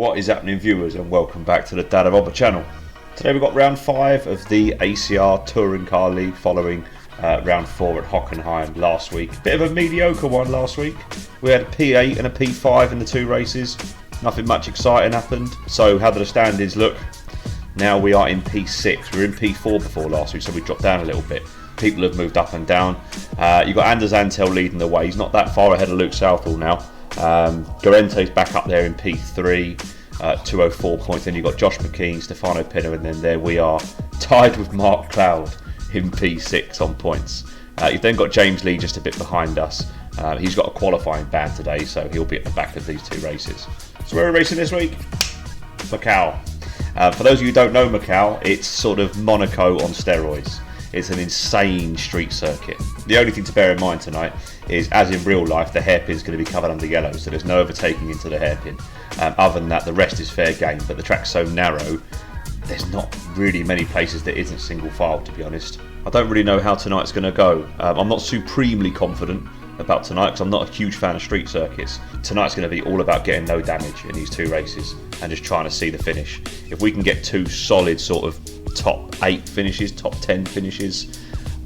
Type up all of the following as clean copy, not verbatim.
What is happening, viewers, and welcome back to the Dad of Obba channel. Today we've got round 5 of the ACR Touring Car League following round 4 at Hockenheim last week. Bit of a mediocre one last week. We had a P8 and a P5 in the two races. Nothing much exciting happened. So how do the standings look? Now we are in P6. We were in P4 before last week, so we dropped down a little bit. People have moved up and down. You've got Anders Antel leading the way. He's not that far ahead of Luke Southall now. Garente's back up there in P3, 204 points. Then you've got Josh McKean, Stefano Pinner, and then there we are, tied with Mark Cloud in P6 on points. You've then got James Lee just a bit behind us. He's got a qualifying ban today, so he'll be at the back of these two races. So where are we racing this week? Macau. For those of you who don't know Macau, it's sort of Monaco on steroids. It's an insane street circuit. The only thing to bear in mind tonight is, as in real life, the hairpin's going to be covered under yellow, so there's no overtaking into the hairpin. Other than that, the rest is fair game, but the track's so narrow, there's not really many places that isn't single file, to be honest. I don't really know how tonight's going to go. I'm not supremely confident about tonight because I'm not a huge fan of street circuits. Tonight's going to be all about getting no damage in these two races and just trying to see the finish. If we can get two solid sort of top 8 finishes, top 10 finishes,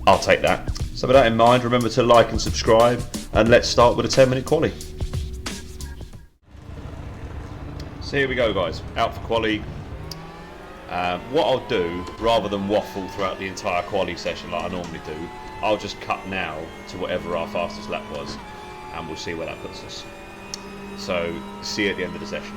I'll take that. So with that in mind, remember to like and subscribe, and let's start with a 10-minute quali. So here we go, guys, out for quali. What I'll do, rather than waffle throughout the entire quali session like I normally do, I'll just cut now to whatever our fastest lap was, and we'll see where that puts us. So see you at the end of the session.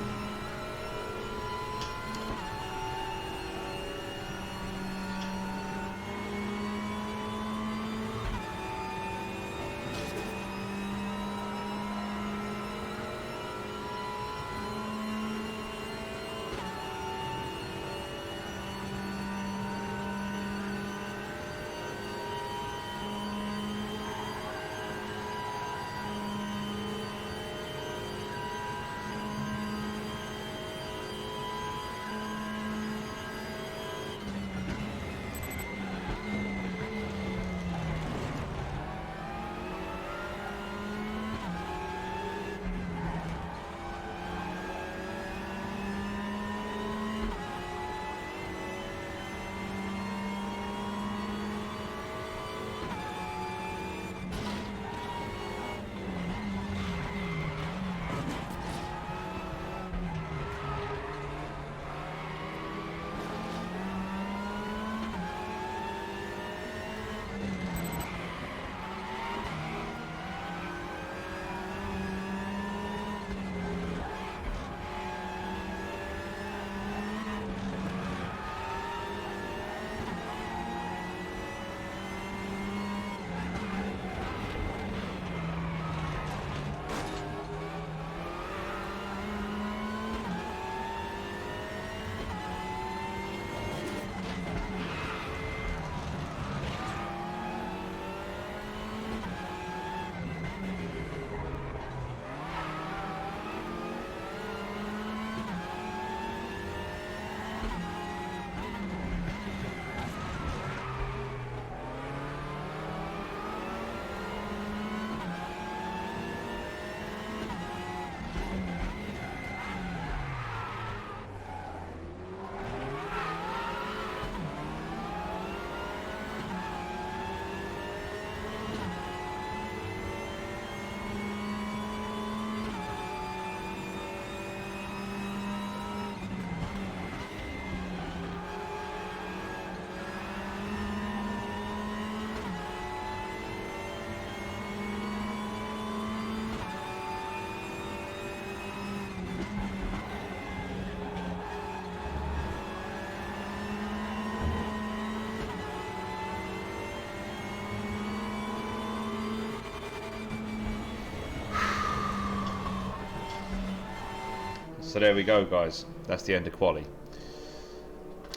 So there we go, guys, that's the end of quali.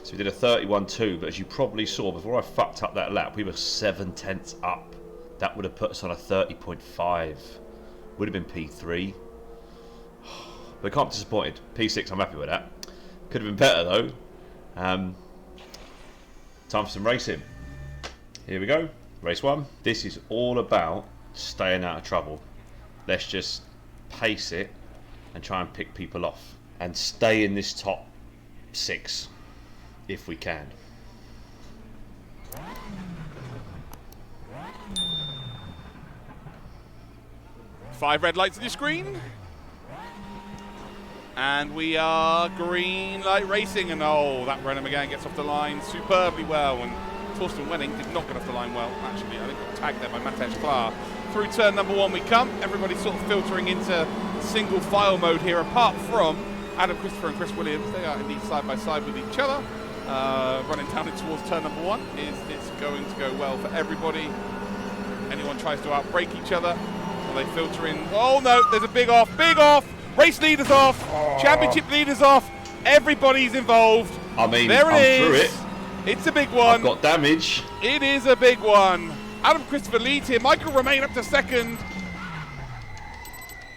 So we did a 31.2, but as you probably saw, before I fucked up that lap, we were 7/10 up. That would have put us on a 30.5. Would have been P3. But I can't be disappointed. P6, I'm happy with that. Could have been better though. Time for some racing. Here we go, race 1. This is all about staying out of trouble. Let's just pace it and try and pick people off. and stay in this top 6 if we can. Five red lights on your screen. And we are green light racing. And oh, that Renault Megane gets off the line superbly well. And Torsten Wenning did not get off the line well, actually. I think got tagged there by Matej Klar. Through turn number 1 we come. Everybody's sort of filtering into single file mode here, apart from Adam Christopher and Chris Williams. They are indeed side by side with each other. Running down it towards turn number 1. It's going to go well for everybody. Anyone tries to outbrake each other, they filter in. Oh no, there's a big off, big off! Race leaders off, championship leaders off, everybody's involved. I mean, there I'm it through is. it. It's a big one. I've got damage. It is a big one. Adam Christopher leads here, Michael Romain up to second.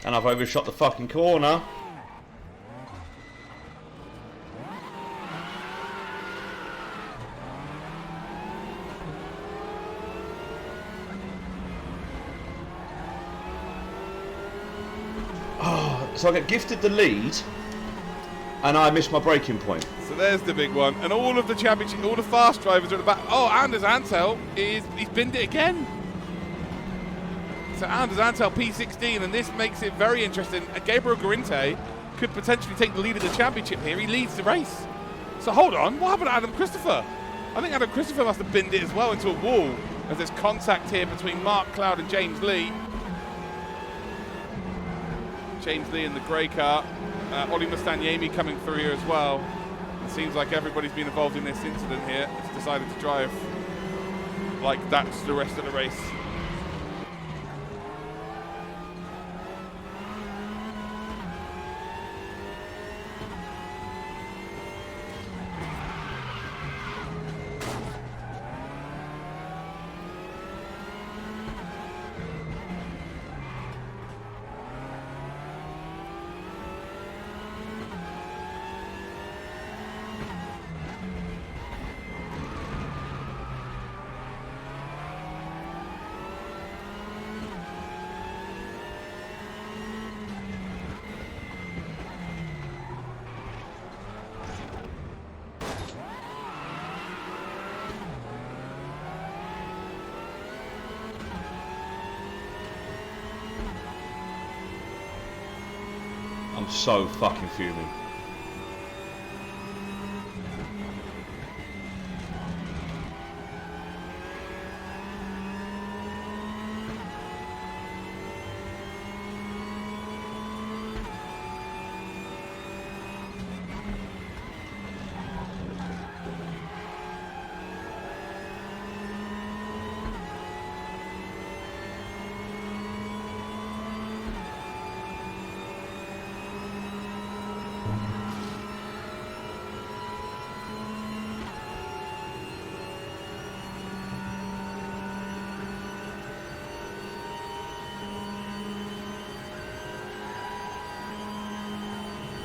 And I've overshot the fucking corner. So I get gifted the lead, and I miss my braking point. So there's the big one, and all of the championship, all the fast drivers are at the back. Oh, Anders Antel he's binned it again. So Anders Antel P16, and this makes it very interesting. Gabriel Garinte could potentially take the lead of the championship here. He leads the race. So hold on, what happened to Adam Christopher? I think Adam Christopher must have binned it as well into a wall, as there's contact here between Mark Cloud and James Lee. James Lee in the grey car. Oli Mustanyemi coming through here as well. It seems like everybody's been involved in this incident here. It's decided to drive like that's the rest of the race. I'm so fucking fuming.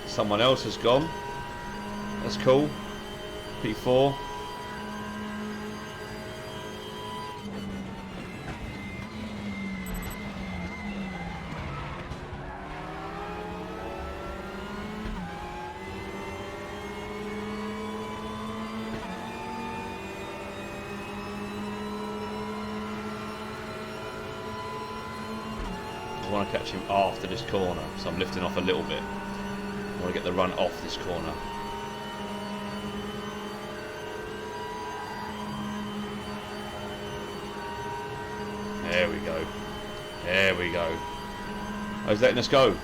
Someone else has gone. That's cool. P4. I want to catch him after this corner, so I'm lifting off a little bit. I want to get the run off this corner. There we go. There we go. Oh, he's letting us go.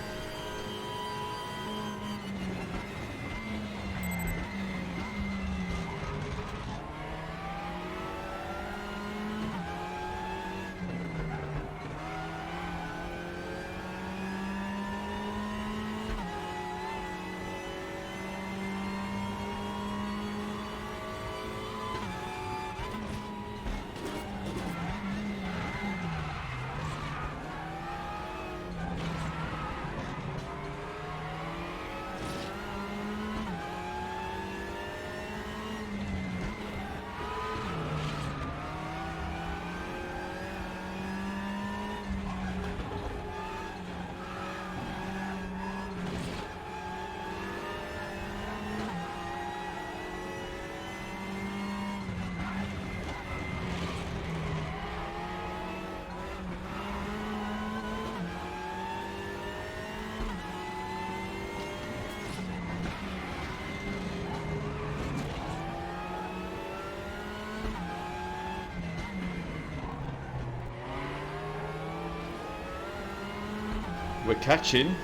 We're catching.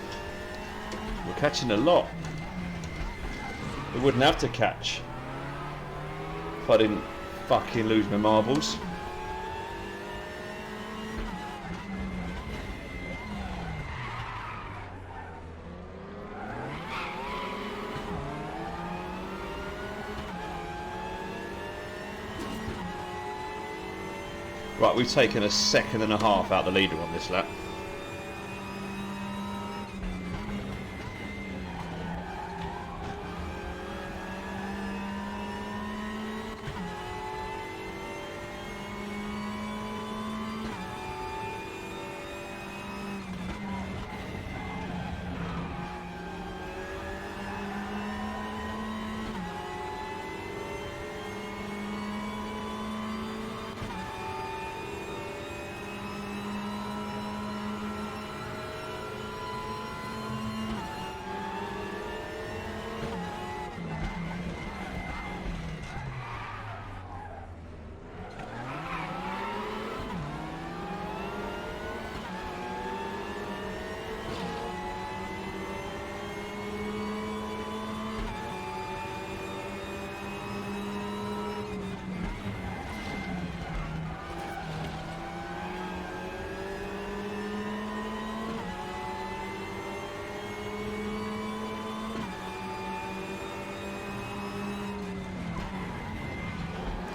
We're catching a lot. We wouldn't have to catch if I didn't fucking lose my marbles. Right, we've taken a second and a half out the leader on this lap.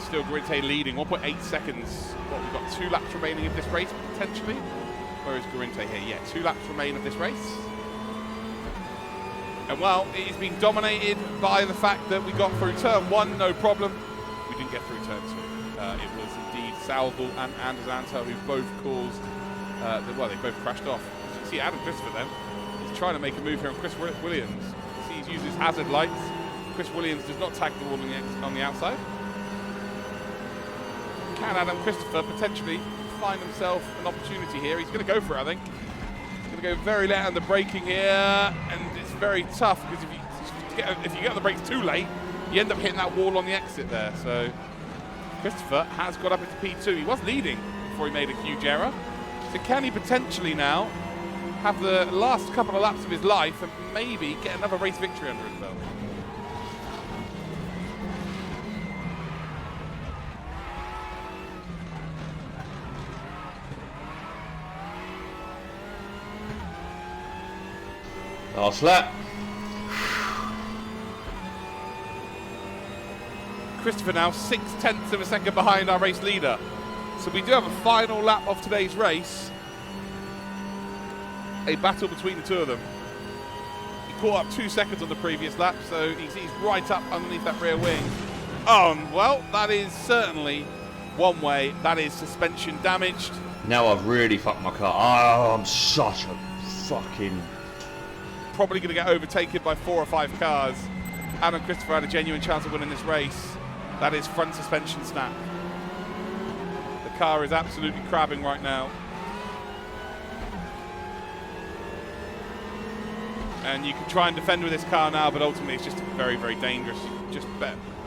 Still Garinte leading, 1.8 seconds. What, we've got 2 laps remaining of this race, potentially? Where is Garinte here? Yeah, 2 laps remain of this race. And well, it is being dominated by the fact that we got through turn 1, no problem. We didn't get through turn 2. It was indeed Salvo and Anders Anto who both caused, well, they both crashed off. As you can see Adam Christopher then, he's trying to make a move here on Chris Williams. See, he's used his hazard lights. Chris Williams does not tag the wall on the outside. Can Adam Christopher potentially find himself an opportunity here? He's going to go for it, I think. He's going to go very late on the braking here, and it's very tough because if you get on the brakes too late, you end up hitting that wall on the exit there. So Christopher has got up into P2. He was leading before he made a huge error. So can he potentially now have the last couple of laps of his life and maybe get another race victory under his belt? Last lap. Christopher now 0.6 of a second behind our race leader. So we do have a final lap of today's race. A battle between the two of them. He caught up 2 seconds on the previous lap, so he's right up underneath that rear wing. Well, that is certainly one way. That is suspension damaged. Now I've really fucked my car. Oh, I'm such a fucking... Probably going to get overtaken by 4 or 5 cars. Adam Christopher had a genuine chance of winning this race. That is front suspension snap. The car is absolutely crabbing right now. And you can try and defend with this car now, but ultimately it's just very, very dangerous. Just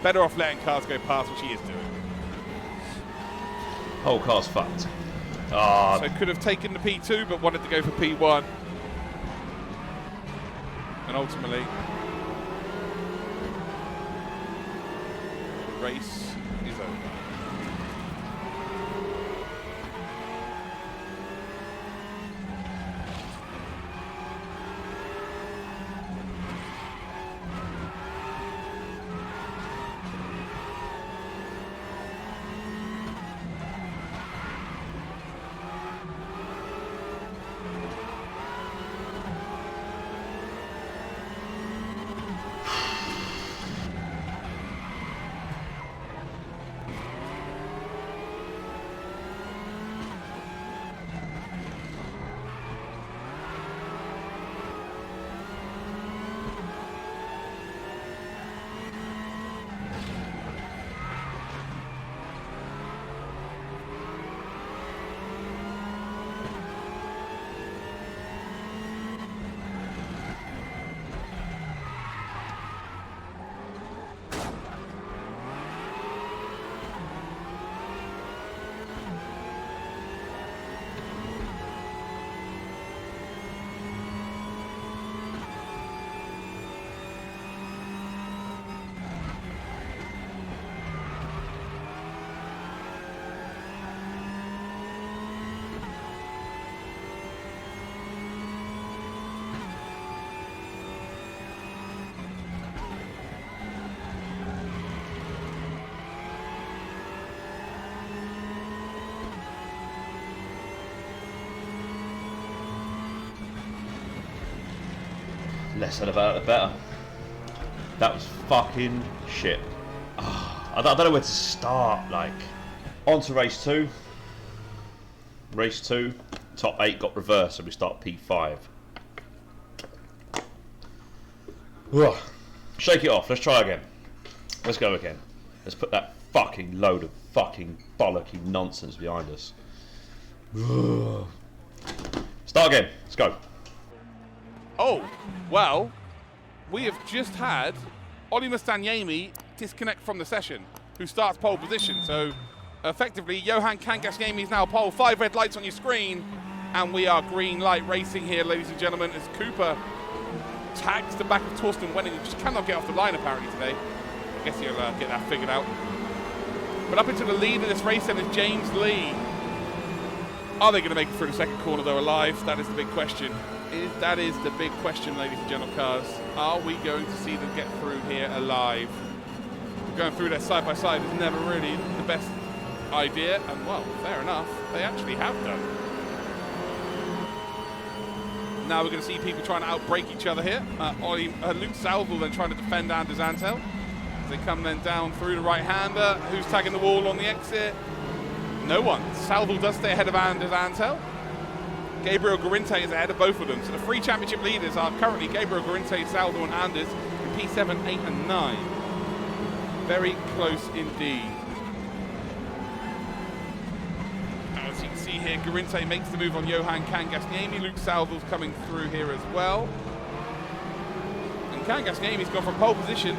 better off letting cars go past, which he is doing. Whole car's fucked. So could have taken the P2, but wanted to go for P1. And ultimately, the race is over. Less said about it, the better. That was fucking shit. I don't know where to start. Like, on to race 2. Race 2, top 8 got reversed, so we start P5. Ugh. Shake it off. Let's try again. Let's go again. Let's put that fucking load of fucking bollocky nonsense behind us. Ugh. Start again. Let's go. Oh, well, we have just had Ollie Mustanyemi disconnect from the session, who starts pole position. So, effectively, Johan Kangasniemi is now pole. 5 red lights on your screen, and we are green light racing here, ladies and gentlemen, as Cooper tags the back of Torsten Wenning, who just cannot get off the line apparently today. I guess he'll get that figured out. But up into the lead of this race then is James Lee. Are they going to make it through the second corner though alive? That is the big question. That is the big question, ladies and gentlemen, cars. Are we going to see them get through here alive? Going through there side by side is never really the best idea, and well, fair enough, they actually have done. Now we're going to see people trying to outbrake each other here. Luke Salville then trying to defend Anders Antel. As they come then down through the right-hander. Who's tagging the wall on the exit? No one. Salville does stay ahead of Anders Antel. Gabriel Garinte is ahead of both of them. So the 3 championship leaders are currently Gabriel Garinte, Salville and Anders in P7, 8 and 9. Very close indeed. As you can see here, Garinte makes the move on Johan Kangasniemi. Luke Salville's coming through here as well. And Kangasniemi's gone from pole position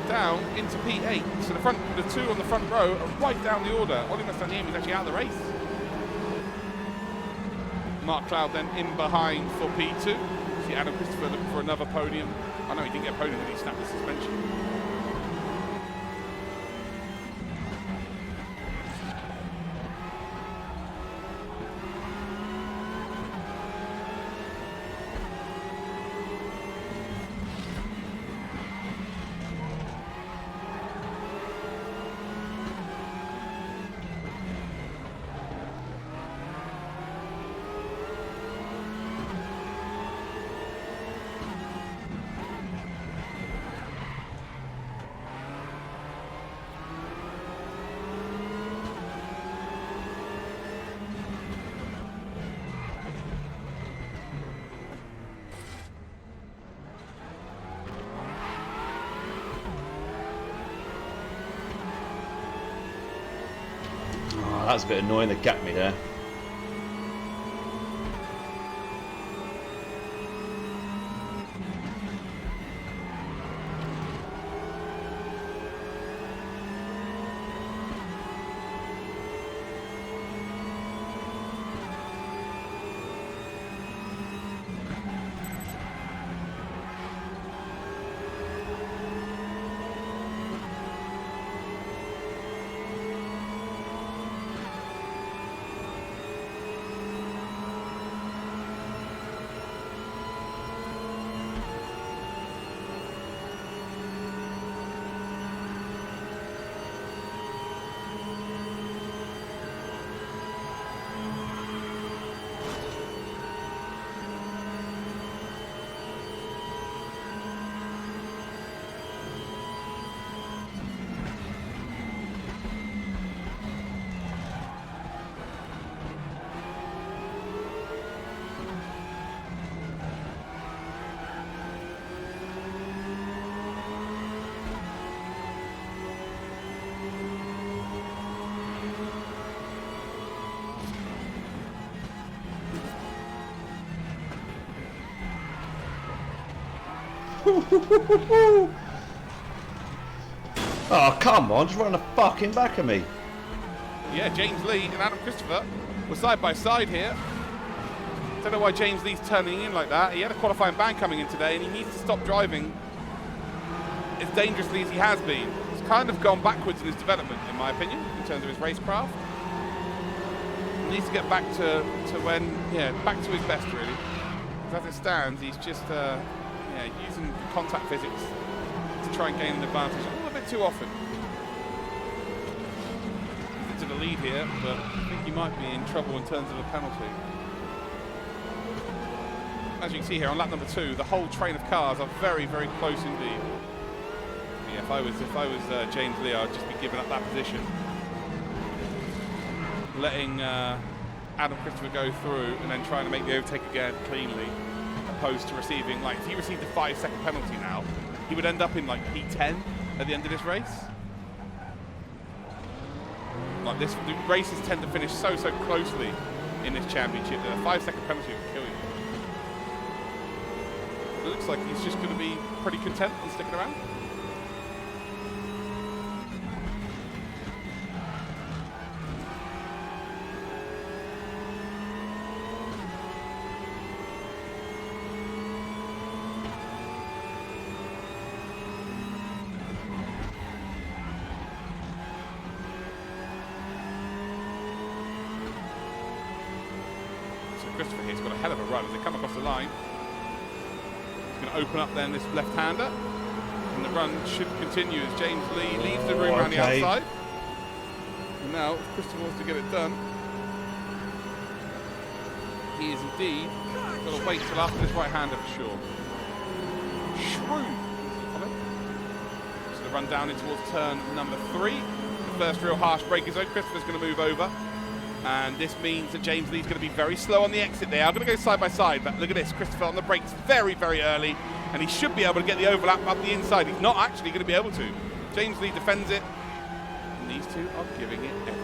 down into P8. So the 2 on the front row are right down the order. Ollie Mustanyemi is actually out of the race. Mark Cloud then in behind for P2. See Adam Christopher looking for another podium. I know he didn't get a podium, but he snapped the suspension. That's a bit annoying, they gapped me there. Oh, come on, just run the fucking back of me. Yeah, James Lee and Adam Christopher were side by side here. Don't know why James Lee's turning in like that. He had a qualifying ban coming in today and he needs to stop driving as dangerously as he has been. He's kind of gone backwards in his development, in my opinion, in terms of his racecraft. He needs to get back to when, back to his best, really. Because as it stands, he's just using contact physics to try and gain an advantage a little bit too often. He's into the lead here, but I think he might be in trouble in terms of a penalty. as you can see here on lap number 2, the whole train of cars are very, very close indeed. Yeah, if I was James Lee, I'd just be giving up that position, letting Adam Christopher go through and then trying to make the overtake again cleanly, opposed to receiving, like, if he received a 5-second penalty now, he would end up in like P10 at the end of this race. Like this, the races tend to finish so closely in this championship that a 5-second penalty will kill you. It looks like he's just going to be pretty content on sticking around. Christopher here's got a hell of a run as they come across the line. He's going to open up then this left-hander, and the run should continue as James Lee leaves the room around the outside. And now, if Christopher wants to get it done, he is indeed got to wait till after this right-hander for sure. Shroom. So the run down in towards turn number 3. The first real harsh break is over. Christopher's going to move over. And this means that James Lee's going to be very slow on the exit there. I'm going to go side by side, but look at this. Christopher on the brakes very, very early, and he should be able to get the overlap up the inside. He's not actually going to be able to. James Lee defends it, and these two are giving it everything.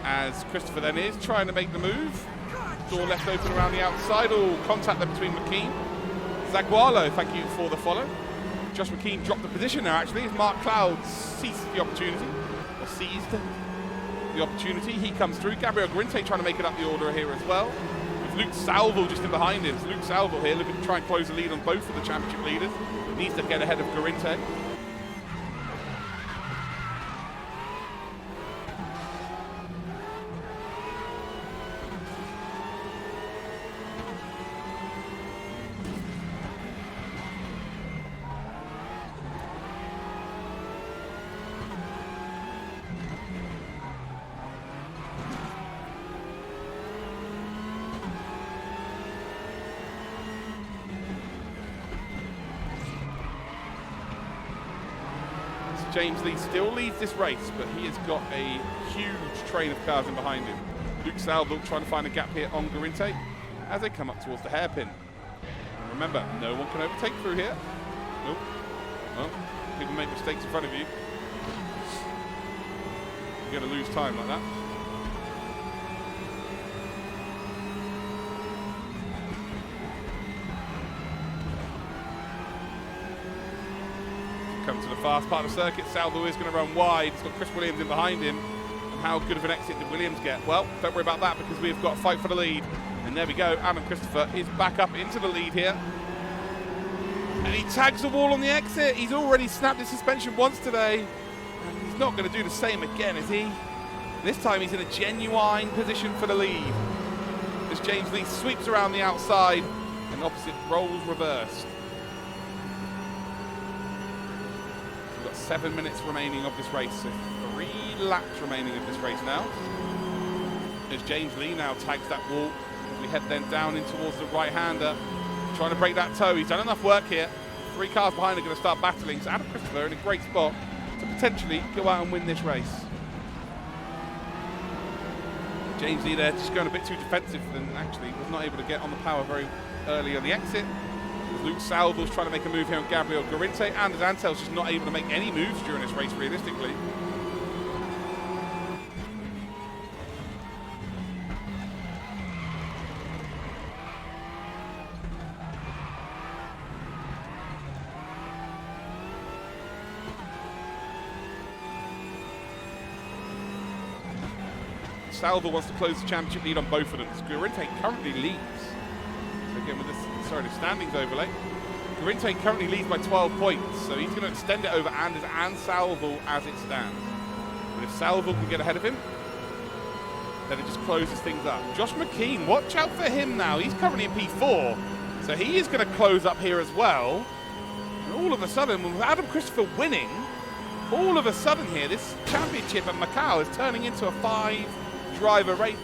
As Christopher then is trying to make the move. Door left open around the outside. Oh, contact there between McKean. Zagualo, thank you for the follow. Josh McKean dropped the position now, actually, as Mark Cloud seized the opportunity. Or seized the opportunity. He comes through. Gabriel Grinte trying to make it up the order here as well. With Luke Salvo just in behind him. So Luke Salvo here looking to try and close the lead on both of the championship leaders. Needs to get ahead of Grinte. James Lee still leads this race, but he has got a huge train of cars in behind him. Luke Salvo trying to find a gap here on Garinte as they come up towards the hairpin. And remember, no one can overtake through here. Nope. Well, people make mistakes in front of you. You're going to lose time like that. Come to the fast part of the circuit. Salvo is going to run wide. He's got Chris Williams in behind him. And how good of an exit did Williams get? Well, don't worry about that because we've got a fight for the lead. And there we go. Adam Christopher is back up into the lead here. And he tags the wall on the exit. He's already snapped his suspension once today. And he's not going to do the same again, is he? This time he's in a genuine position for the lead. As James Lee sweeps around the outside and opposite roles reversed. 7 minutes remaining of this race, so 3 laps remaining of this race now. As James Lee now tags that wall, as we head then down in towards the right-hander, trying to break that toe. He's done enough work here. 3 cars behind are going to start battling, so Adam Christopher in a great spot to potentially go out and win this race. James Lee there just going a bit too defensive and actually was not able to get on the power very early on the exit. Luke Salvo's trying to make a move here on Gabriel Garinte, and as Antel's just not able to make any moves during this race realistically. Salvo wants to close the championship lead on both of them. Garinte currently leads. So again with this, sorry, the standings overlay. Garinte currently leads by 12 points, so he's going to extend it over Anders and Salvo as it stands. But if Salvo can get ahead of him, then it just closes things up. Josh McKean, watch out for him now. He's currently in P4, so he is going to close up here as well. all of a sudden, with Adam Christopher winning, all of a sudden here, this championship at Macau is turning into a 5-driver race.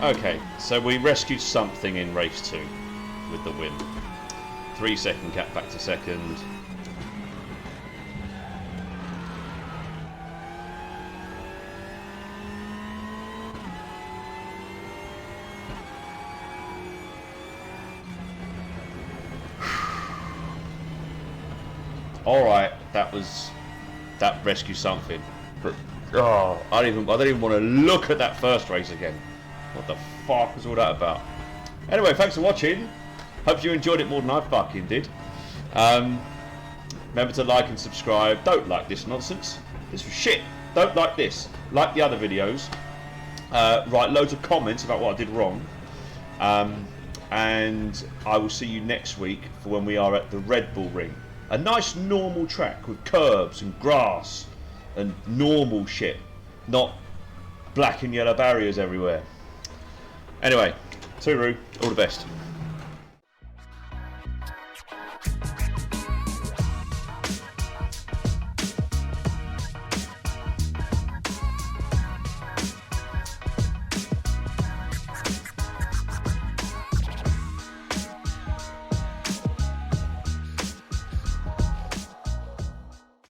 Okay, so we rescued something in race 2 with the win. 3-second gap back to second. All right, that rescued something. But, oh, I don't even want to look at that first race again. What the fuck was all that about? Anyway, thanks for watching. Hope you enjoyed it more than I fucking did. Remember to like and subscribe. Don't like this nonsense. This was shit. Don't like this. Like the other videos. Write loads of comments about what I did wrong. And I will see you next week for when we are at the Red Bull Ring. A nice normal track with curbs and grass and normal shit. Not black and yellow barriers everywhere. Anyway, Tooroo, all the best.